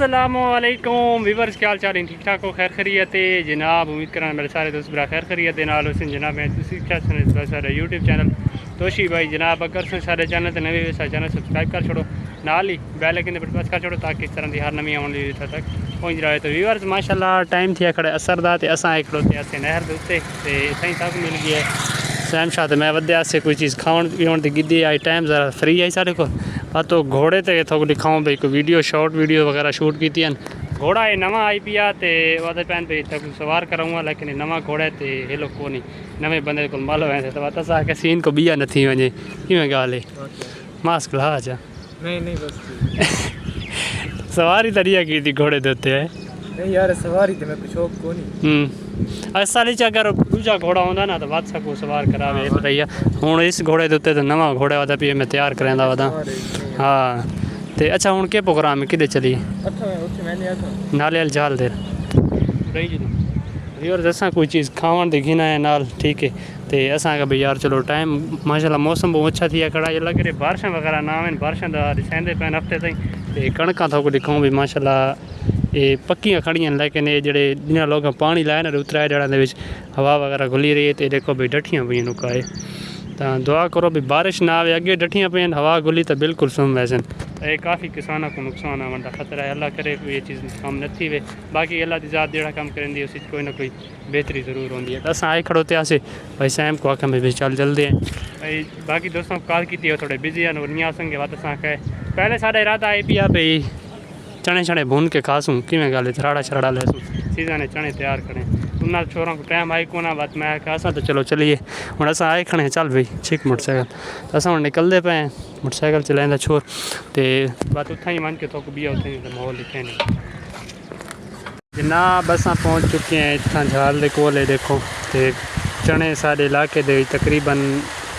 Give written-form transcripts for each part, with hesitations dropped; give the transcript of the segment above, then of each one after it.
अस्सलामुअलैकुम वीवर्स, क्या हाल चाल है? ठीक ठाक हो? खैर खैरियत है जनाब। उम्मीद करा मेरे सारे दोस्त बड़ा खैर खैरियत दे नाल हुसन जनाब। मैं तुसी क्या सुने सारे यूट्यूब चैनल तोशी भाई जनाब। अगर तुम सारे चैनल तो नवे सारे चैनल सब्सक्राइब कर छोड़ो, नाल ही बेल आइकन दे बटन प्रेस कर छोड़ो ताकि इस तरह की हर नवी आने वाली तक पहुंच जाए। तो वीवर्स माशाल्लाह टाइम थी खड़े असर दा ते असां एक खड़ोते असे नहर दे उत्ते ते सही तक मिल गया सैम शाह। मैं वध्या से कोई चीज़ खाण पीण की गिद्दी आई टाइम ज़रा फ्री आई साढ़े को तो घोड़े ते थोक दिखाऊँ भाई कोई वीडियो शॉर्ट वीडियो वगैरह शूट की। घोड़ा ये नवा आई पिया तो वह पैन पे तक सवार कराऊंगा, लेकिन ये नवा घोड़ा है तो हेलो को नहीं नवे बंदे को मालो वैसे तो बता सा सीन को बिया नहीं वजे कि गाल है मास्क ला जा नहीं बस सवारी तरिया की थी घोड़े देते है नहीं यार सवारी तो मैं शौक को नहीं असल च अगर दूजा घोड़ा होंदा ना तो बादशाह को सवार करावे बताइए। हूँ इस घोड़े के उत्ते तो नवा घोड़ा वादा भी मैं तैयार करांदा वादा। हाँ तो अच्छा हूँ के प्रोग्राम है कि चली नाले जाल देर और असा कोई चीज़ खावन देखी ना है नाल ठीक है। तो असा भाई यार चलो टाइम माशाल्लाह मौसम बहुत अच्छा थी कड़ा ये लग रही बारिशा वगैरह ना आवन बारिशा दिसाते पैन हफ्ते ताईं तो कणक थोक दिखाऊँ भी माशाल्लाह ये पक्कियां खड़ियां, लेकिन ये जड़े जिन्हें लोग पानी लाए ना उतराए जड़ा हवा वगैरह घुली रही है तो देखो भाई डठियाँ पी नुकाए तो दुआ करो भी बारिश ना आए अगे डठियाँ पेन हवा घुली तो बिल्कुल सुम वैसन ये काफ़ी किसानों को नुकसान आवन का खतरा है। अल्लाह करे कोई ये चीज़ काम न थी वे बाकी अल्लाह की ज़ात जड़ा काम करेंदी उस कोई ना कोई बेहतरी ज़रूर होंगी है। अस आए खड़ोते आसे भाई सैम को आखा भाई चल जल्दी हैं भाई। बाकी दोस्तों को कॉल की थोड़े बिजी हैं और नहीं आ संगे बात असा कहे पहले साढ़े इरादा आई पिया भाई चने छने भून के खासूँ कि गाल थराड़ा शराड़ा लैसूँ सीज़ा ने चने तैयार करें उन्ना छोरों को टाइम आई को ना बात मैं आसा तो चलो चलिए हूँ अस आए खड़े चल भाई छिक मोटरसाइकिल तो असा हम निकलते पे मोटरसाइकिल चलाइंदा छोर तो बात उतना ही मन के तो बिया उतना ही माहौल लिखे नहीं जनाब। अस पहुँच चुके हैं इतना झाल दे कोल देखो तो चने साढ़े इलाके दे तकरीबन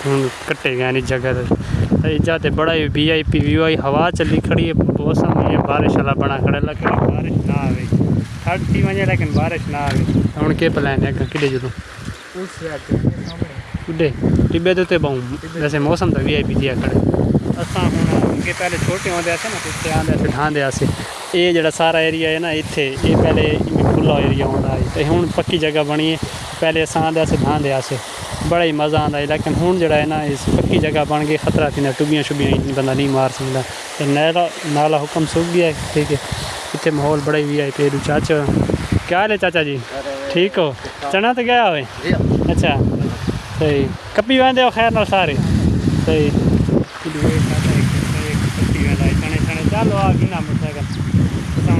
हूँ कट्टे गए इस जगह इजा तो बड़ा ही VIP व्यू आई हवा चली खड़ी है मौसम ये बारिश वाला बना खड़ा लेकिन बारिश ना आवे ठंड थी वजे लेकिन बारिश ना आवे हूँ के प्लान है कि जो उडे टिब्बे तो बहु वैसे मौसम तो VIP दिया खड़े असा हूँ अगे पहले छोटे होंगे ना पिछले आते ढांदे ये जड़ा सारा एरिया है ना इतने ये पहले खुला एरिया होता है तो हूँ पक्की जगह बनी है पहले अस आते ढांदे बड़ा ही मज़ा आता है लेकिन हूँ जड़ा है ना इस पक्की जगह बन गई खतरा थी ना टुबियाँ शुबियाँ बंदा नहीं मार सकता तो नाला हुक्म सूख गया है ठीक है। इतने माहौल बड़ा ही VIP चाचा क्या हाल है चाचा जी ठीक हो? चना तो गया हुए अच्छा सही कपी वह खैर ना सारे सही चलो आ गई ना मोटरसाइकिल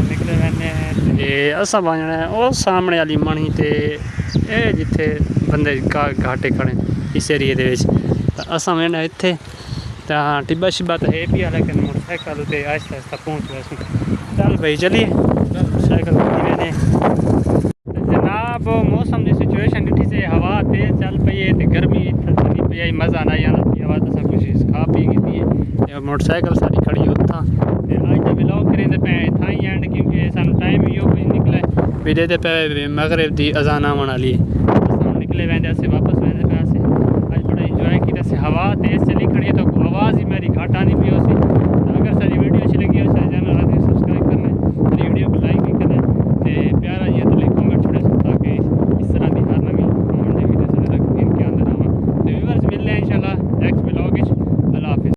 निकले रहने असा बजना वो सामने वाली मणी तो ये जिथे बंदे घाटे खड़े इस एरिए के असा मैंने इतने तो टिब्बा शिब्बा तो है भी लेकिन मोटरसाइकिल तो आहिस्ता आहिस्ता पहुँच वैसे चल भाई चलिए मोटरसाइकिल मैंने जनाब। मौसम की सिचुएशन डिठी से हवा तेज चल पई है तो गर्मी थी पी आई मज़ा ना आया हवा तो कुछ खा पी की मोटरसाइकिल सारी खड़ी उत्था अज तो ब्लॉग करेंदे पे इतना ही एंड क्योंकि सानू टाइम ही भी निकले भी देते पे मगरिब की अजान आवन वाली हम निकले वेंदे अस वापस वेंदे पे अस अज बड़ा इंजॉय किया हवा तेज चली खड़ी है तो आवाज़ ही मेरी घाटा नहीं पी उसी। अगर सारी वीडियो अच्छी लगी हो सारे चैनल सब्सक्राइब करना मेरी वीडियो को लाइक